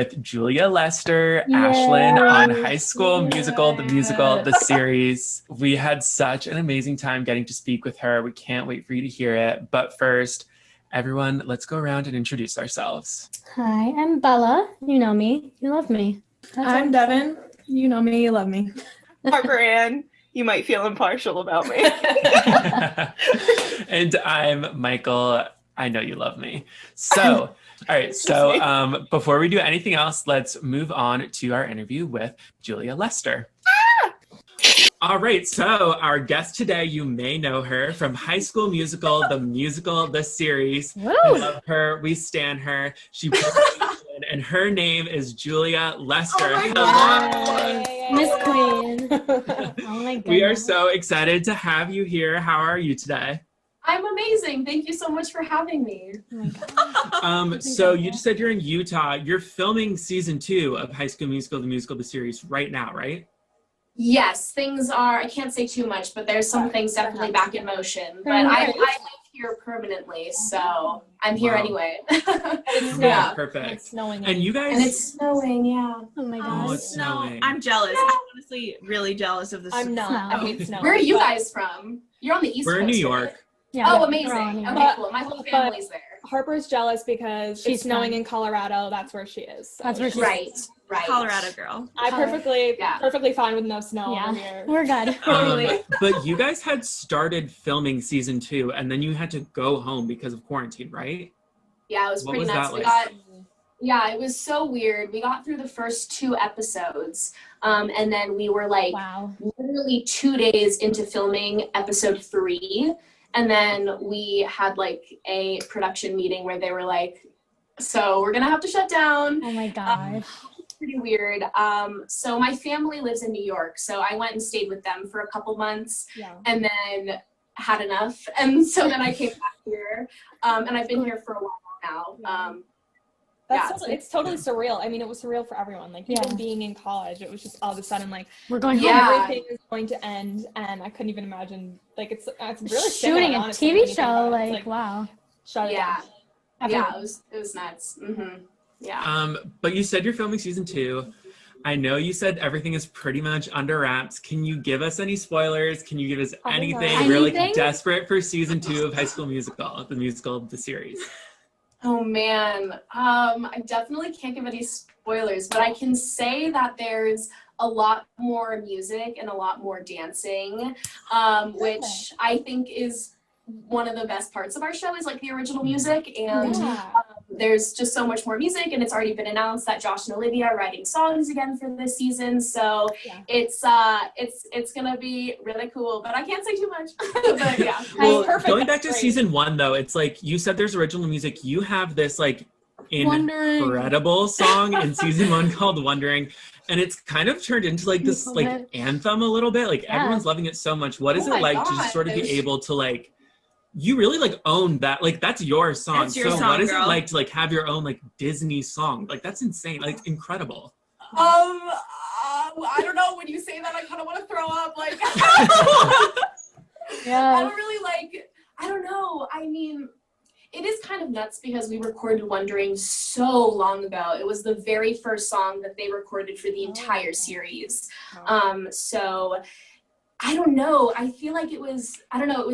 with Julia Lester, Ashlynn on High School Musical, the musical, the series. We had such an amazing time getting to speak with her. We can't wait for you to hear it. But first, everyone, let's go around and introduce ourselves. Hi, I'm Bella. You know me. You love me. I'm Devin. You know me. You love me. Harper Ann. You might feel impartial about me. And I'm Michael. I know you love me. So, all right. So before we do anything else, let's move on to our interview with Julia Lester. All right. So our guest today, you may know her from High School Musical, the series. Woo! We love her. We stan her. She and her name is Julia Lester. Hello, Miss Queen. Oh my goodness. We are so excited to have you here. How are you today? I'm amazing. Thank you so much for having me. Oh my So you just said you're in Utah. You're filming season 2 of High School Musical, the series right now, right? Yes, things are, I can't say too much, but there's some things definitely back in motion. But I live here permanently, so I'm here anyway. Yeah, perfect. It's snowing. And you guys... And it's snowing, yeah. Oh my Oh, gosh. it's snowing. I'm jealous. I'm honestly really jealous of this. I'm not. I Snow. hate snow. Where are you guys from? You're on the East Coast. We're in New right? York. Yeah, Oh, we're amazing. all here. Okay, cool. My whole family's there. Harper's jealous because She's it's snowing from- in Colorado. That's where she is. So That's where she's Right. Colorado girl. I'm perfectly fine with no snow over here. We're good. But you guys had started filming season 2, and then you had to go home because of quarantine, right? Yeah, it was What pretty was nuts. that like? Yeah, it was so weird. We got through the first 2 episodes, and then we were like Wow. literally 2 days into filming episode 3, and then we had like a production meeting where they were like, so we're gonna have to shut down. Oh my gosh. Pretty weird. So my family lives in New York, so I went and stayed with them for a couple months, Yeah. and then had enough, and so then I came back here, and I've been here for a while now. It's totally surreal. I mean, it was surreal for everyone. Like, even being in college, it was just all of a sudden like, We're going Yeah. everything is going to end, and I couldn't even imagine. Like, it's really shooting similar, a honestly, TV when you think show. about it. Like, wow. Shut it Yeah, down. yeah, it was nuts. Yeah. But you said you're filming season 2. I know you said everything is pretty much under wraps. Can you give us any spoilers? Can you give us anything? We're like Anything? desperate for season 2 of High School Musical, the series. Oh man, I definitely can't give any spoilers, but I can say that there's a lot more music and a lot more dancing, which I think is one of the best parts of our show is like the original music, and there's just so much more music, and it's already been announced that Josh and Olivia are writing songs again for this season, so it's gonna be really cool, but I can't say too much. But yeah. Well, Perfect. going back That's to great. season 1 though, it's like you said there's original music. You have this like incredible song in season 1 called Wondering, and it's kind of turned into like this like anthem a little bit. Like everyone's loving it so much. What is it like to just sort of be able to like, you really like own that, like that's your song. That's your song, what is girl. it like to like have your own like Disney song? Like that's insane. Like incredible. I don't know, when you say that I kind of want to throw up, like Yeah. I don't really like, I don't know, I mean, it is kind of nuts because we recorded Wondering so long ago. It was the very first song that they recorded for the entire series. So I don't know. I feel like it was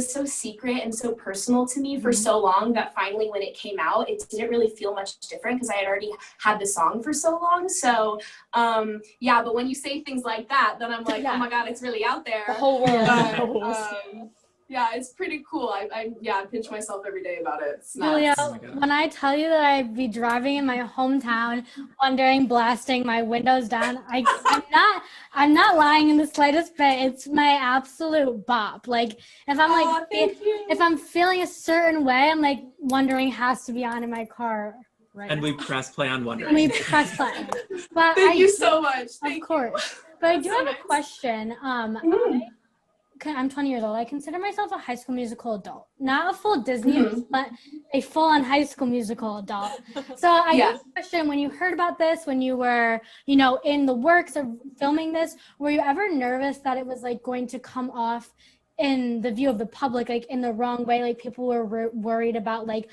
so secret and so personal to me for so long that finally when it came out, it didn't really feel much different because I had already had the song for so long. So, but when you say things like that, then I'm like, oh my God, it's really out there. The whole world But, knows. yeah, it's pretty cool. I pinch myself every day about it. It's nuts. Julia, Oh my God. when I tell you that I'd be driving in my hometown, wondering, blasting my windows down, I'm not lying in the slightest bit. It's my absolute bop. Like if I'm like, if I'm feeling a certain way, I'm like wondering has to be on in my car right And now. we press play on Wondering. And we press play. But Thank you so much. Of course. But I do have a question. I'm 20 years old. I consider myself a High School Musical adult. Not a full Disney, but a full-on High School Musical adult. So I have a question. When you heard about this, when you were, in the works of filming this, were you ever nervous that it was like going to come off in the view of the public, like in the wrong way? Like people were worried about like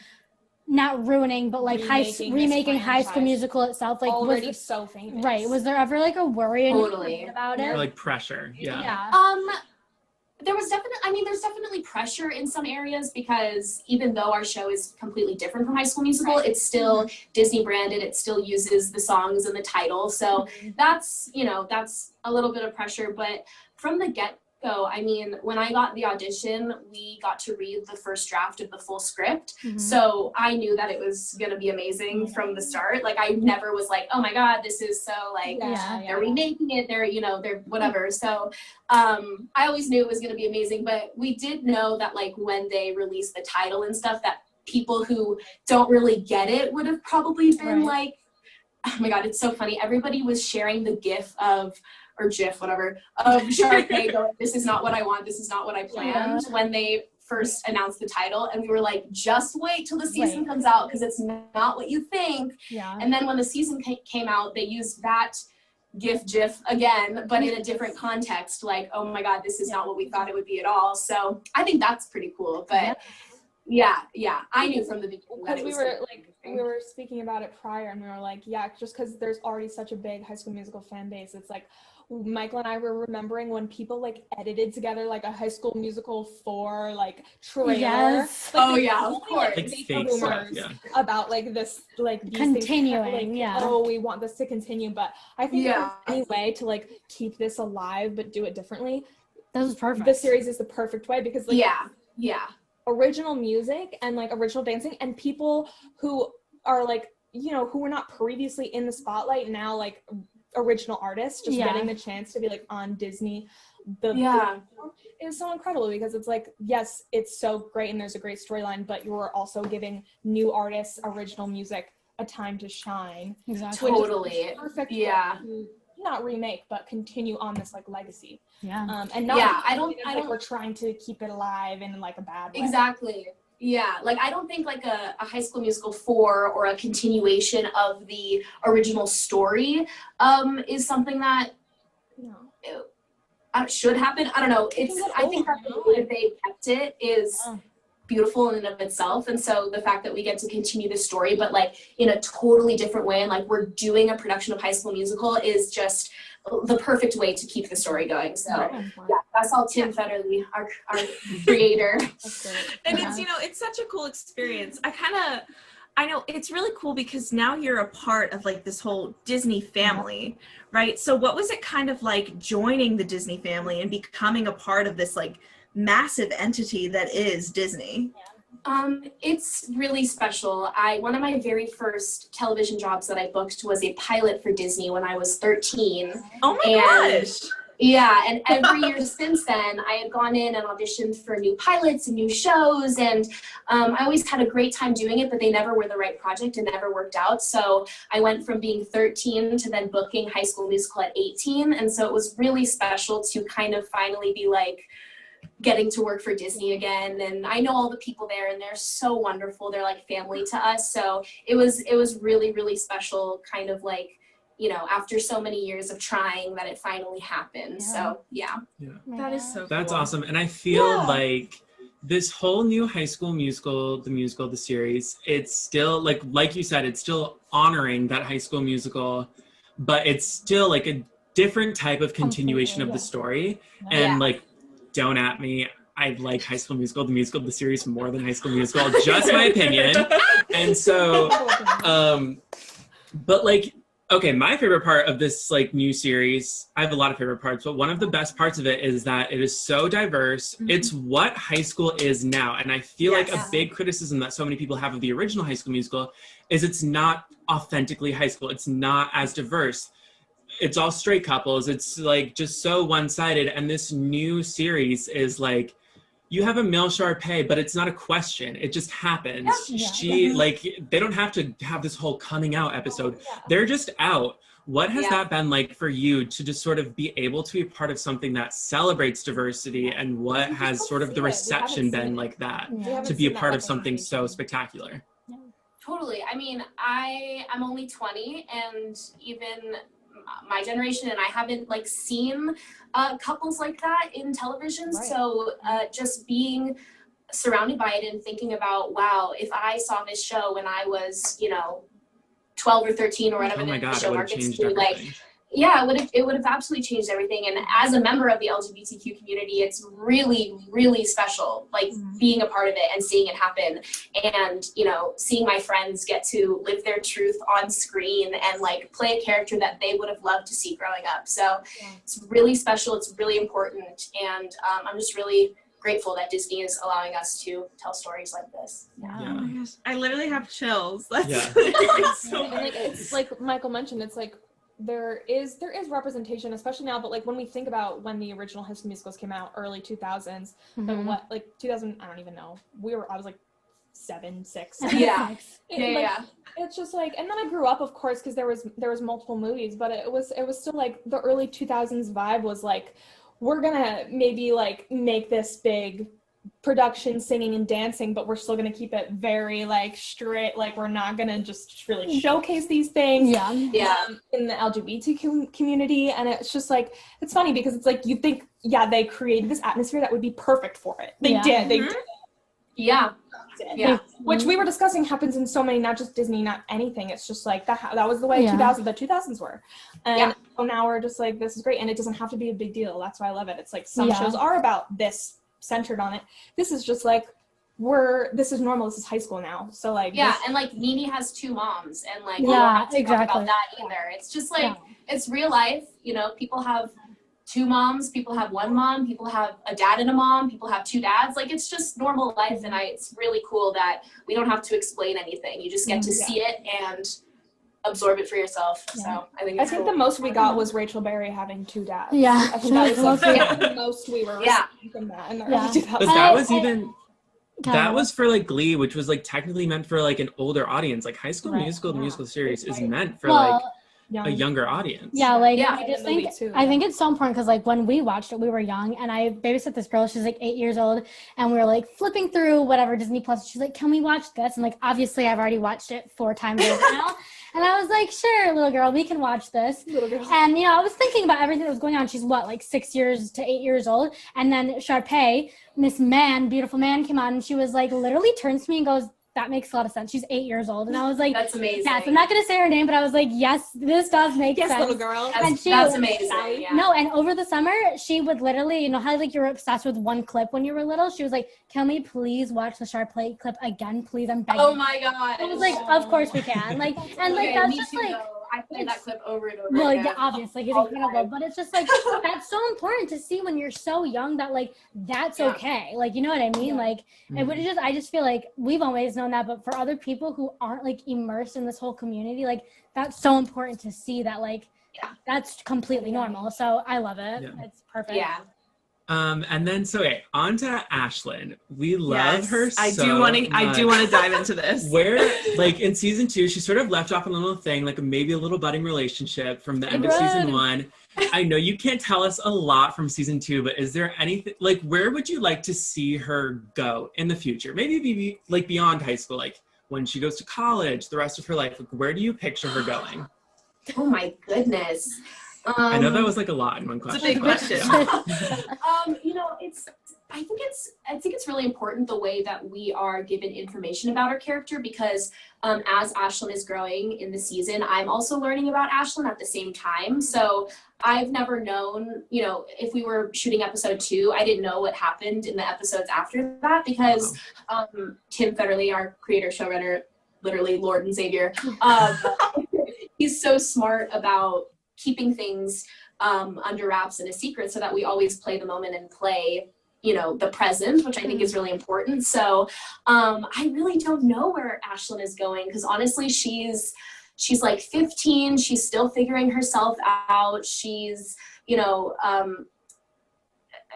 not ruining, but like remaking High School Musical itself, like already so famous. Right. Was there ever like a worry Totally. about it? Or like pressure. Yeah. There's definitely pressure in some areas because even though our show is completely different from High School Musical, it's still Disney branded. It still uses the songs in the title. So that's a little bit of pressure. But from the get-go, I mean, when I got the audition, we got to read the first draft of the full script. So I knew that it was going to be amazing from the start. Like, I never was like, oh my God, this is so like, they're remaking it. They're whatever. So I always knew it was going to be amazing, but we did know that like when they released the title and stuff, that people who don't really get it would have probably been like, oh my God, it's so funny. Everybody was sharing the GIF of Sharpay going, this is not what I want, this is not what I planned, when they first announced the title, and we were like, just wait till the season comes out because it's not what you think. And then when the season came out, they used that GIF again, but in a different context, like, oh my God, this is not what we thought it would be at all. So I think that's pretty cool. But I knew from the beginning that it was we were speaking about it prior, and we were like, just because there's already such a big High School Musical fan base, it's like Michael and I were remembering when people like edited together like a High School Musical 4 like trailer. Like, of course. Like fake stuff, about like this like continuing, oh, we want this to continue, but I think there's any way to like keep this alive but do it differently. That was perfect. The series is the perfect way because like original music and like original dancing, and people who are like, who were not previously in the spotlight now, like original artists just getting the chance to be like on Disney is so incredible, because it's like, yes, it's so great and there's a great storyline, but you're also giving new artists original music a time to shine. Totally. Perfect to not remake but continue on this like legacy. And not I don't we're trying to keep it alive in like a bad way. Exactly. Like I don't think like a High School Musical 4 or a continuation of the original story is something that should happen. I don't know. I think that the way that they kept it is beautiful in and of itself, and so the fact that we get to continue the story but like in a totally different way, and like we're doing a production of High School Musical, is just the perfect way to keep the story going. So that's all Tim Federle, our creator. And it's it's such a cool experience. I know it's really cool because now you're a part of like this whole Disney family, right? So what was it kind of like joining the Disney family and becoming a part of this like massive entity that is Disney? It's really special. One of my very first television jobs that I booked was a pilot for Disney when I was 13. Oh my gosh. And every year since then, I had gone in and auditioned for new pilots and new shows, and I always had a great time doing it, but they never were the right project and never worked out. So I went from being 13 to then booking High School Musical at 18, and so it was really special to kind of finally be like getting to work for Disney again. And I know all the people there, and they're so wonderful. They're like family to us. So it was really, really special, kind of like, after so many years of trying, that it finally happened. So That is so That's cool. awesome. And I feel like this whole new High School Musical, the series, it's still like you said, it's still honoring that High School Musical, but it's still like a different type of continuation of the story. And like, don't at me, I like High School Musical, the series, more than High School Musical, just my opinion. And so, but like, okay, my favorite part of this like new series, I have a lot of favorite parts, but one of the best parts of it is that it is so diverse. It's what high school is now. And I feel like a big criticism that so many people have of the original High School Musical is it's not authentically high school. It's not as diverse. It's all straight couples. It's like just so one-sided. And this new series is like, you have Emil Sharpay, but it's not a question. It just happens. They don't have to have this whole coming out episode. They're just out. What has that been like for you to just sort of be able to be part of something that celebrates diversity, and what has sort of the reception been like that to be a part of something so spectacular? Totally. I mean, I'm only 20, and even my generation and I haven't like seen couples like that in television. So just being surrounded by it and thinking about, wow, if I saw this show when I was, 12 or 13 or whatever the show markets to, like, yeah, it would have absolutely changed everything. And as a member of the LGBTQ community, it's really, really special, like being a part of it and seeing it happen, and seeing my friends get to live their truth on screen and like play a character that they would have loved to see growing up. So it's really special. It's really important, and I'm just really grateful that Disney is allowing us to tell stories like this. Oh my gosh, I literally have chills. That's so it's like Michael mentioned, it's like there is representation, especially now, but like when we think about when the original High School Musicals came out, early 2000s, but what, like 2000, I don't even know, I was like 7, 6. It's just like, and then I grew up, of course, because there was multiple movies, but it was still like the early 2000s vibe was like, we're gonna maybe like make this big production singing and dancing, but we're still going to keep it very like straight, like we're not going to just really showcase these things in the LGBT community. And it's just like, it's funny because it's like you think they created this atmosphere that would be perfect for it. They did. Which we were discussing happens in so many, not just Disney, not anything. It's just like that was the way the 2000s were, and now we're just like, this is great, and it doesn't have to be a big deal. That's why I love it. It's like some shows are about this, centered on it. This is just like this is normal. This is high school now. So like and like Nene has 2 moms, and like we don't have to talk about that either. It's just like it's real life. People have 2 moms, people have 1 mom, people have a dad and a mom, people have 2 dads. Like it's just normal life, and it's really cool that we don't have to explain anything. You just get to see it and absorb it for yourself. So I think the most we got was Rachel Berry having 2 dads. I think that was the most we were receiving from that in the early 2000s. But that was that was for like Glee, which was like technically meant for like an older audience. Like High School Musical, the musical series, is meant for like a younger audience. I just think I think it's so important because like when we watched it, we were young, and I babysit this girl. She's like 8 years old, and we were like flipping through whatever Disney Plus. She's like, "Can we watch this?" And like obviously I've already watched it 4 times over now. And I was like, "Sure, little girl, we can watch this." And I was thinking about everything that was going on. She's like 6 years to 8 years old, and then Sharpay, this beautiful man, came on, and she was like, literally turns to me and goes, "That makes a lot of sense." She's 8 years old. And I was like, that's amazing. Yes, I'm not going to say her name, but I was like, yes, this does make sense. Yes, little girl. That's amazing. No, and over the summer, she would literally, how like you were obsessed with one clip when you were little? She was like, "Can we please watch the Sharpay clip again, please? I'm begging." Oh my God. I was like, of course we can. Like, and like, that's just like, I play that clip over and over again. Yeah, obviously, he's incredible. But it's just like, that's so important to see when you're so young that like, that's okay. Like, you know what I mean? Like, it would I just feel like we've always known that, but for other people who aren't like immersed in this whole community, like that's so important to see that like, that's completely normal. So I love it. It's perfect. Yeah. And then on to Ashlynn. We love her so I do want to dive into this. Where like in season 2, she sort of left off a little thing, like maybe a little budding relationship from the end of season 1. I know you can't tell us a lot from season 2, but is there anything like where would you like to see her go in the future? Maybe like beyond high school, like when she goes to college, the rest of her life. Like, where do you picture her going? Oh my goodness. I know that was like a lot in one question. It's a big question. I think it's really important the way that we are given information about our character, because as Ashlynn is growing in the season, I'm also learning about Ashlynn at the same time. So I've never known, if we were shooting episode 2, I didn't know what happened in the episodes after that, because Tim Federle, our creator, showrunner, literally Lord and Savior, he's so smart about keeping things under wraps and a secret, so that we always play the moment and play the present, which I think is really important. So I really don't know where Ashlynn is going, because honestly she's like 15, she's still figuring herself out. She's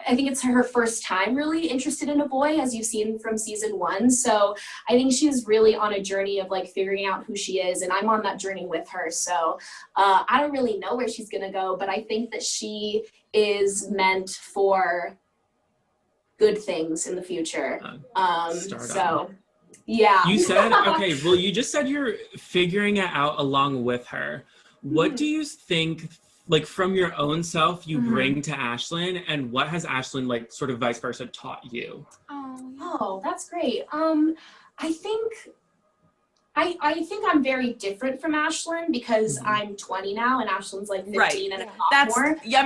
I think it's her first time really interested in a boy, as you've seen from season 1. So I think she's really on a journey of like figuring out who she is, and I'm on that journey with her. So I don't really know where she's gonna go, but I think that she is meant for good things in the future. You said, okay, well, you just said you're figuring it out along with her. What do you think like from your own self you bring to Ashlynn, and what has Ashlynn like sort of vice versa taught you? Oh, that's great. I think I'm very different from Ashlynn because I'm 20 now and Ashlynn's like 15 and a sophomore. Yeah.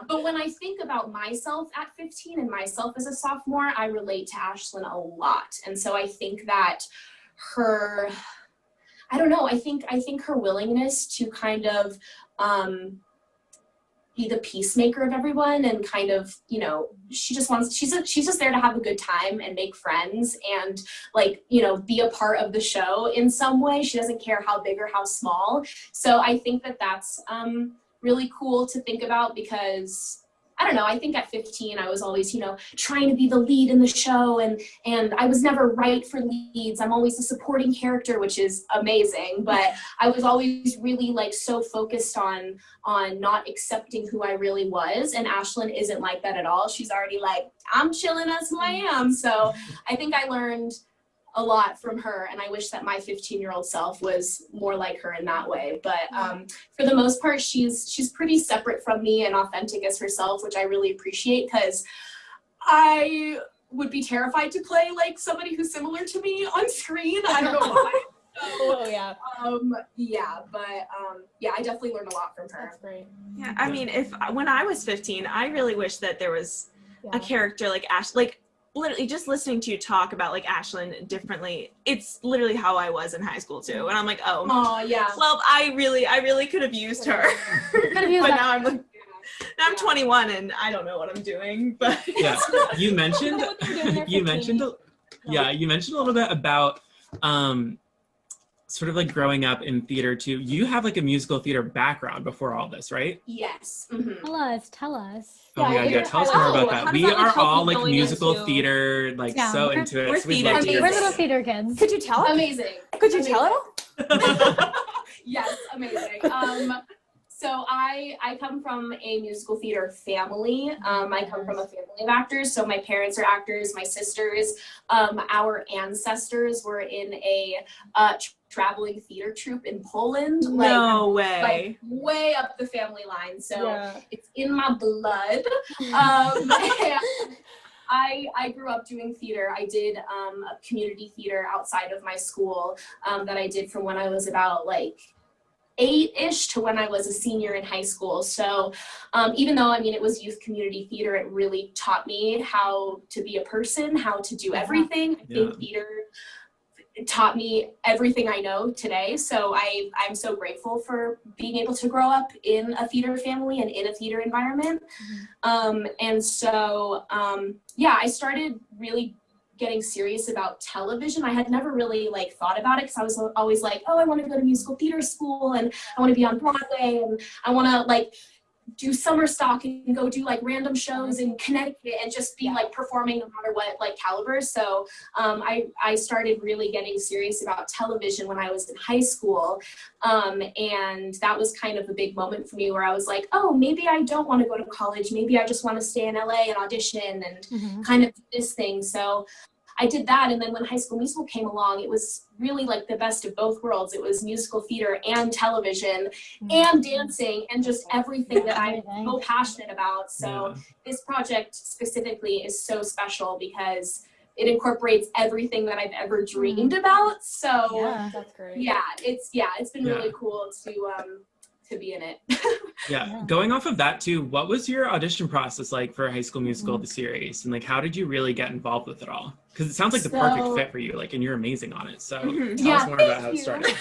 But when I think about myself at 15 and myself as a sophomore, I relate to Ashlynn a lot. And so I think that I think her willingness to kind of be the peacemaker of everyone and kind of, you know, she's just there to have a good time and make friends and like, you know, be a part of the show in some way. She doesn't care how big or how small. So I think that that's really cool to think about because I don't know, I think at 15 I was always, you know, trying to be the lead in the show and I was never right for leads. I'm always a supporting character, which is amazing, but I was always really like so focused on not accepting who I really was, and Ashlynn isn't like that at all. She's already like, I'm chilling as who I am. So I think I learned a lot from her, and I wish that my 15-year-old self was more like her in that way. But for the most part, she's pretty separate from me and authentic as herself, which I really appreciate because I would be terrified to play like somebody who's similar to me on screen. I don't know why. So, I definitely learned a lot from her. That's great. Yeah, I mean, when I was 15, I really wish that there was a character like Ash, like literally just listening to you talk about like Ashlynn differently, it's literally how I was in high school too. And I'm like, well, I really could have used her. But now I'm like, now I'm 21 and I don't know what I'm doing. But yeah, you mentioned a little bit about sort of like growing up in theater too. You have like a musical theater background before all this, right? Yes. Tell us. Oh my god, yeah, tell us more about that. We are all like musical theater, like so into it. We're So we'd love to hear We're about little it. theater kids. Could you tell it? Amazing. Could you tell it? Yes, amazing. So I come from a musical theater family. I come from a family of actors. So my parents are actors, my sisters, our ancestors were in a traveling theater troupe in Poland. No way. Like way up the family line. So it's in my blood. I grew up doing theater. I did a community theater outside of my school that I did from when I was about like 8-ish to when I was a senior in high school. So even though, I mean, it was youth community theater, it really taught me how to be a person, how to do everything. I think theater taught me everything I know today. So I'm so grateful for being able to grow up in a theater family and in a theater environment. And so, I started really getting serious about television. I had never really like thought about it because I was always like, oh, I want to go to musical theater school and I want to be on Broadway and I want to like do summer stock and go do like random shows in Connecticut and just be like performing no matter what like caliber. So I started really getting serious about television when I was in high school. And that was kind of a big moment for me where I was like, oh, maybe I don't want to go to college. Maybe I just want to stay in LA and audition and kind of do this thing. So I did that. And then when High School Musical came along, it was really like the best of both worlds. It was musical theater and television and dancing and just everything that I'm so passionate about. So this project specifically is so special because it incorporates everything that I've ever dreamed about. So that's great. It's been really cool to be in it. Going off of that too, what was your audition process like for High School Musical, the series, and like how did you really get involved with it all? Because it sounds like the perfect fit for you, like, and you're amazing on it. So tell us more about how it started.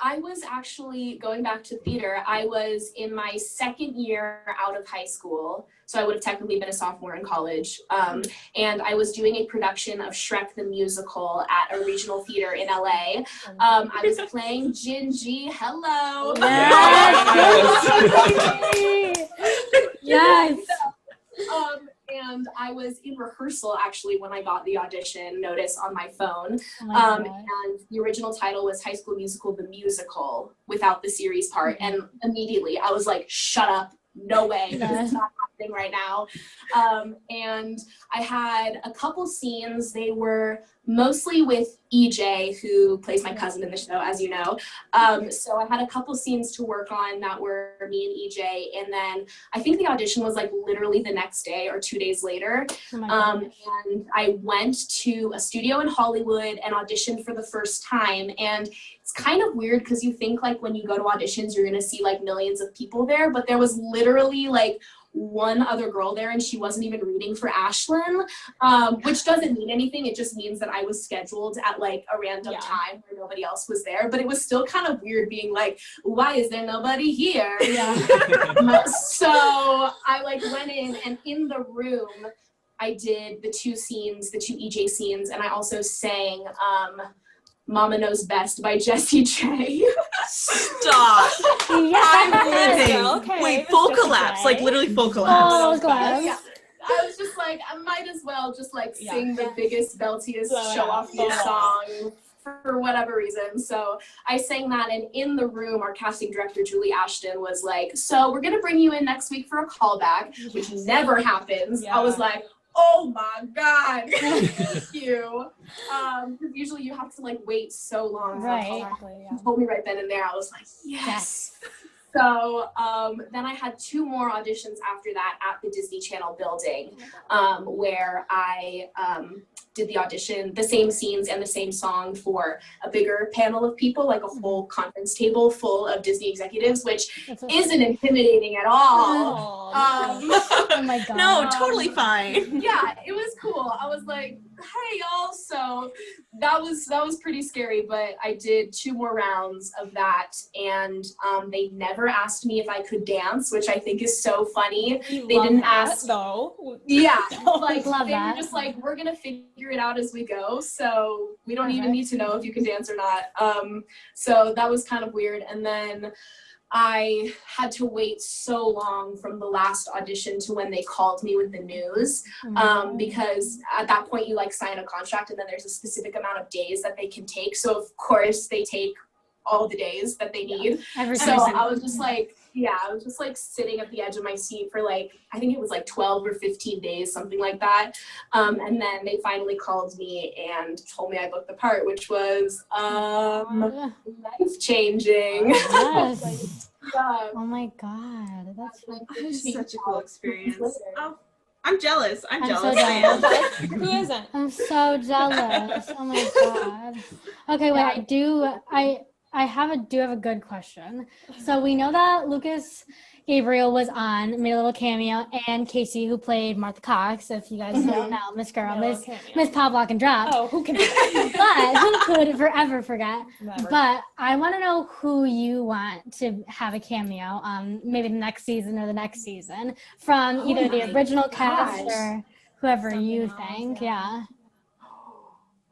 I was actually going back to theater. I was in my second year out of high school, so I would have technically been a sophomore in college. And I was doing a production of Shrek the Musical at a regional theater in LA. I was playing Gingy. Hello. Yes. And I was in rehearsal actually when I got the audition notice on my phone. And the original title was High School Musical, the Musical, without the series part. And immediately I was like, shut up, no way, this is not everything right now. And I had a couple scenes. They were mostly with EJ, who plays my cousin in the show, as you know. So I had a couple scenes to work on that were me and EJ. And then I think the audition was like literally the next day or 2 days later. And I went to a studio in Hollywood and auditioned for the first time. And it's kind of weird because you think like when you go to auditions, you're going to see like millions of people there, but there was literally like one other girl there and she wasn't even reading for Ashlynn, which doesn't mean anything. It just means that I was scheduled at like a random time where nobody else was there, but it was still kind of weird being like, why is there nobody here? So I like went in the room, I did the two EJ scenes, and I also sang Mama Knows Best by Jessie J. Stop. I'm living. Okay, Wait, full collapse. Like literally full collapse. Oh, collapse. Yeah. I was just like, I might as well just like sing the biggest, beltiest, show off the song for whatever reason. So I sang that, and in the room, our casting director, Julie Ashton, was like, so we're going to bring you in next week for a callback, which never happens. I was like, oh my God, thank you. Because usually you have to like wait so long. Right. He told me right then and there. I was like, yes. So then I had two more auditions after that at the Disney Channel building, where I did the audition, the same scenes and the same song for a bigger panel of people, like a whole conference table full of Disney executives, which isn't intimidating at all. Oh my God. No, totally fine. Yeah, it was cool. I was like, hey y'all. So that was pretty scary, but I did two more rounds of that, and they never asked me if I could dance, which I think is so funny. They didn't ask though. Yeah, like Love they that. were just like, we're gonna figure it out as we go, so we don't even need to know if you can dance or not. So that was kind of weird. And then I had to wait so long from the last audition to when they called me with the news, because at that point you like sign a contract and then there's a specific amount of days that they can take. So of course they take all the days that they need. So I was just like, I was just like sitting at the edge of my seat for like, I think it was like 12 or 15 days, something like that. And then they finally called me and told me I booked the part, which was life-changing. Yes. Yeah. Oh my God. That's Such a cool experience. Oh, I'm jealous. I'm jealous. so jealous. Who isn't? I'm so jealous. Oh my God. Okay, wait, I do have a good question. So we know that Lucas Gabriel was on, made a little cameo, and Casey, who played Martha Cox, if you guys don't know, Miss Girl, Miss Pop, Lock, and Drop. Oh, who can forget? But who could forever forget? Never. But I want to know who you want to have a cameo, maybe the next season or the next season, from either the original cast or whoever you think. Yeah.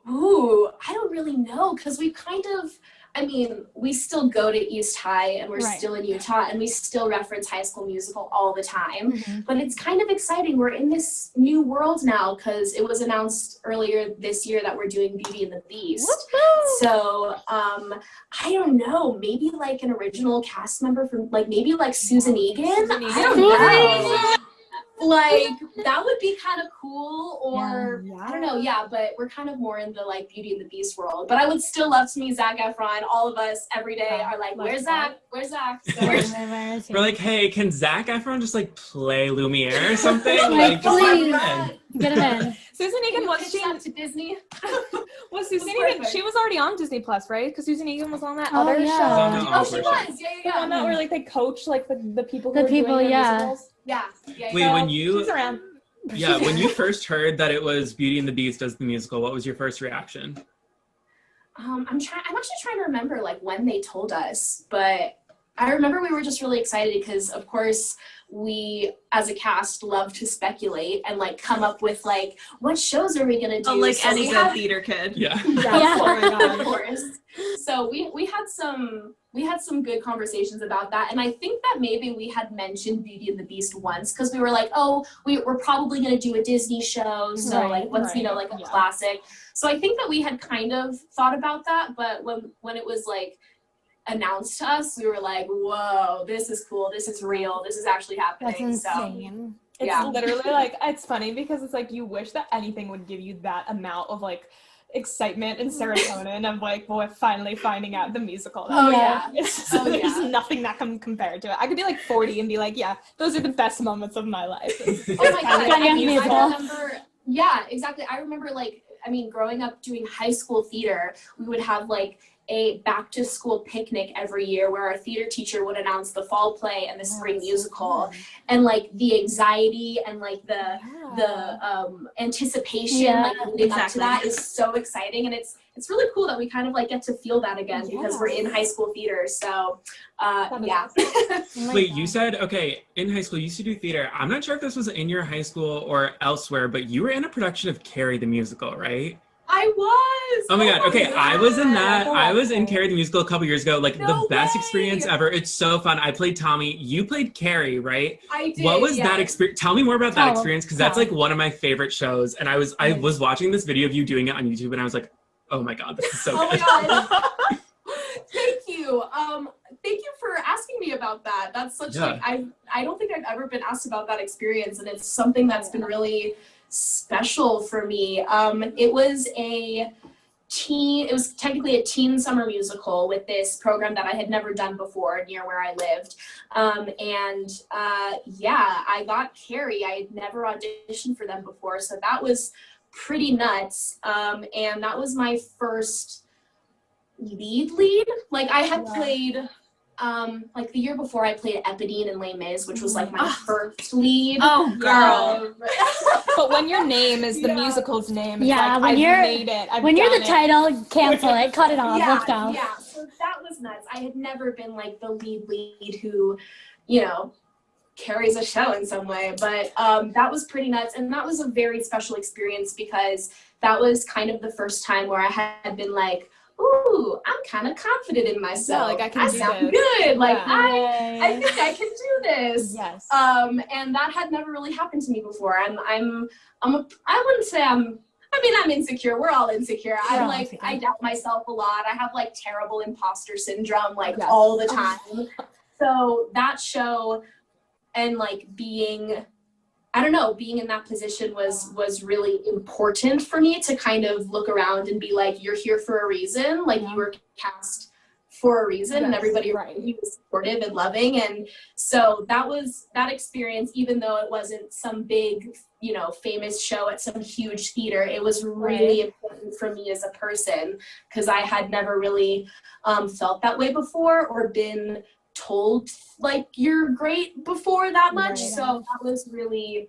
Ooh, I don't really know, because we kind of, I mean, we still go to East High and we're still in Utah and we still reference High School Musical all the time. But it's kind of exciting. We're in this new world now because it was announced earlier this year that we're doing Beauty and the Beast. Woo-hoo! So I don't know, maybe like an original cast member from like maybe like Susan Egan. I don't know. Like that would be kind of cool, or I don't know, but we're kind of more in the like Beauty and the Beast world. But I would still love to meet Zac Efron. All of us every day are like, where's Zac? Where's Zac? So We're like, hey, can Zac Efron just like play Lumiere or something? Like, just let him please. in. Get him in. Susan Egan was to Disney. Was Susan Egan? She was already on Disney Plus, right? Because Susan Egan was on that Oh, other yeah. show. Oh, she was. The one that where like they coach like the people. The who people, are doing yeah. musicals. Yeah. Wait, when you She's around. when you first heard that it was Beauty and the Beast as the musical, what was your first reaction? I'm actually trying to remember like when they told us, but I remember we were just really excited because of course we as a cast love to speculate and like come up with like what shows are we gonna do? Oh, like so any good theater kid. Yeah. Yeah. Oh my God. Of course. So we had some good conversations about that, and I think that maybe we had mentioned Beauty and the Beast once because we were like, oh, we're probably going to do a Disney show, so like what's like a classic. So I think that we had kind of thought about that, but when it was like announced to us, we were like, whoa, this is cool, this is real, this is actually happening. That's insane. It's literally like, it's funny because it's like you wish that anything would give you that amount of like excitement and serotonin of like, well, we're finally finding out the musical. There's nothing that can compare to it. I could be like 40 and be like, yeah, those are the best moments of my life. Oh my god, I remember, yeah, exactly. I remember like, I mean, growing up doing high school theater, we would have like a back to school picnic every year where our theater teacher would announce the fall play and the spring musical, and like the anxiety and like the anticipation like leading up to that is so exciting, and it's really cool that we kind of like get to feel that again because we're in high school theater. So Wait, you said, okay, in high school you used to do theater. I'm not sure if this was in your high school or elsewhere, but you were in a production of Carrie the Musical, right? I was. Oh my god. Okay, I was in that. I was in Carrie the Musical a couple years ago. Like the best experience ever. It's so fun. I played Tommy. You played Carrie, right? I did. What was that experience? Tell me more about that experience, because that's like one of my favorite shows. And I was watching this video of you doing it on YouTube, and I was like, oh my god, this is so good. Oh my god. Thank you. Thank you for asking me about that. That's such like I don't think I've ever been asked about that experience, and it's something that's been really special for me. It was technically a teen summer musical with this program that I had never done before near where I lived. I got Carrie. I had never auditioned for them before, so that was pretty nuts. And that was my first lead. Like I had played like the year before I played Epidine in Les Mis, which was like my first lead. Oh girl. But when your name is the musical's name, it's like, when I've made it. When you're the title, cancel it, cut it off, let's go. Yeah, so that was nuts. I had never been like the lead who, you know, carries a show in some way, but that was pretty nuts, and that was a very special experience because that was kind of the first time where I had been like, ooh, I'm kind of confident in myself. Yeah, like I can do sound this. good. Like I think I can do this. Yes. And that had never really happened to me before. I wouldn't say I'm insecure. We're all insecure. I doubt myself a lot. I have like terrible imposter syndrome like all the time. So that show and like being in that position was really important for me to kind of look around and be like, you're here for a reason. Like you were cast for a reason, and everybody around you was supportive and loving. And so that experience, even though it wasn't some big, you know, famous show at some huge theater, it was really important for me as a person because I had never really felt that way before or been told like you're great before that much. So that was really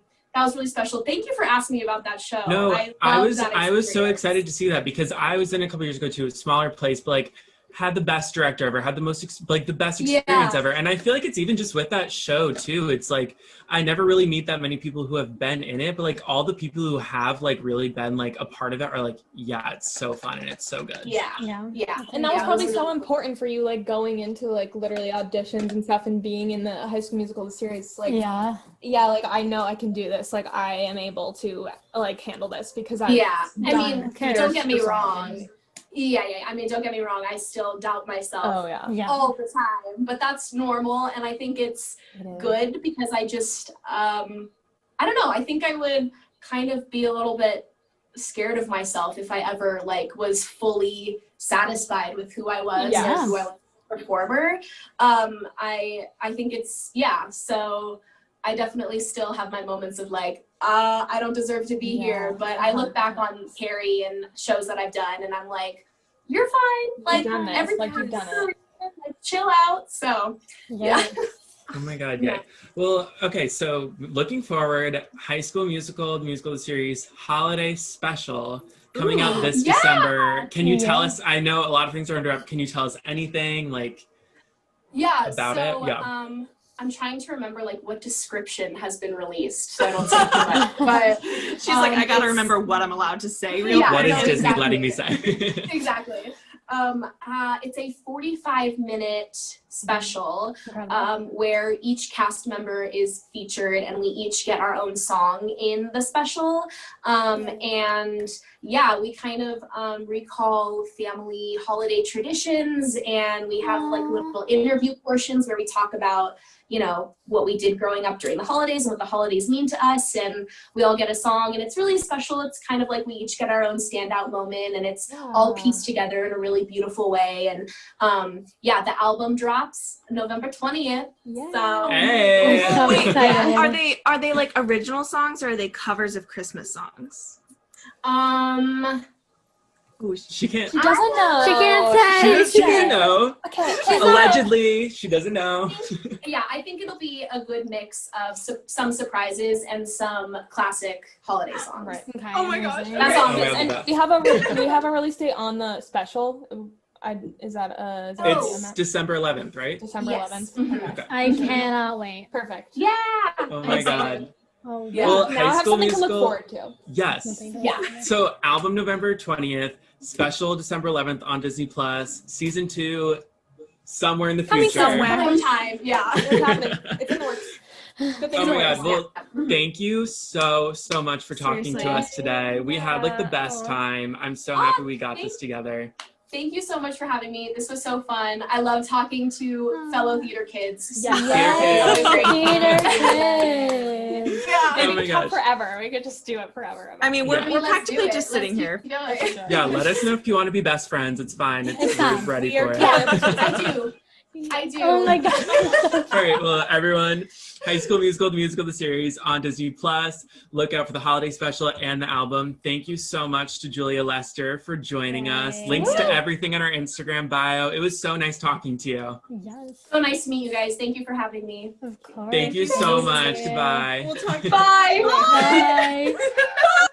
special. Thank you for asking me about that show. No, I was so excited to see that because I was in a couple years ago to a smaller place, but like had the best director ever, had the most the best experience ever. And I feel like it's even just with that show too. It's like I never really meet that many people who have been in it, but like all the people who have like really been like a part of it are like, yeah, it's so fun and it's so good. Yeah. And that was probably so important for you, like going into like literally auditions and stuff and being in the High School Musical series. Like like I know I can do this. Like I am able to like handle this because I don't get me wrong. I mean, don't get me wrong, I still doubt myself all the time, but that's normal, and I think it's good because I just, I don't know, I think I would kind of be a little bit scared of myself if I ever, like, was fully satisfied with who I was or who I was as a performer. I think it's, so I definitely still have my moments of, like, I don't deserve to be here, but I look back on Carrie and shows that I've done and I'm like, you're fine, like everything, you've done it. Like, chill out. So Oh my god, well, okay, so looking forward, High School Musical, the musical series holiday special coming out this December. Can you tell us, I know a lot of things are under up, can you tell us anything like about it? I'm trying to remember like what description has been released, so I don't say too much. But she's like, I gotta remember what I'm allowed to say. What is Disney letting me say? Exactly. It's a 45-minute special where each cast member is featured and we each get our own song in the special. And yeah, we kind of recall family holiday traditions, and we have like little interview portions where we talk about, you know, what we did growing up during the holidays and what the holidays mean to us, and we all get a song, and it's really special. It's kind of like we each get our own standout moment, and it's all pieced together in a really beautiful way. And yeah, the album drops November 20th. So Hey. I'm so Wait, excited. are they like original songs, or are they covers of Christmas songs? Ooh, she can't. She doesn't know. She can't say. She can't know. Okay. Allegedly, she doesn't know. yeah, I think it'll be a good mix of some surprises and some classic holiday songs. Right. Okay, Oh my gosh. amazing. That's all I'm Okay. saying. And we have a release date on the special. Is that It's December 11th, right? December Yes. 11th? Mhm. Okay. I cannot wait. Perfect. Yeah. Oh my god. Oh, Yeah. Well, Now I High have School something to Musical. look forward to. Yes. Yeah. So album November 20th, special December 11th on Disney Plus, season 2 somewhere in the Coming future. somewhere. Sometime. Yeah. It's happening. It's in the works. Good things Oh in my the god. works. Well, thank you so much for talking Seriously. to us today. We had like the best Yeah. time. I'm so happy we got this together. Thank you so much for having me. This was so fun. I love talking to fellow theater kids. Yeah. Yes, Theater theater kids. Yeah. Oh And my we talk gosh. forever. We could just do it forever. I mean, Yeah. we're Let's practically do it. just sitting Let's here. keep going. Yeah, let us know if you want to be best friends. It's fine. It's We're fine. ready We are for it. Yeah, I do. I do. Oh my god. All right, well, everyone, High School Musical, the musical, the series on Disney Plus. Look out for the holiday special and the album. Thank you so much to Julia Lester for joining us. Yay. Links to everything in our Instagram bio. It was so nice talking to you. Yes, So nice to meet you guys. Thank you for having me. of course. Thank you so Thank much. you. Goodbye. We'll talk. Bye. Bye.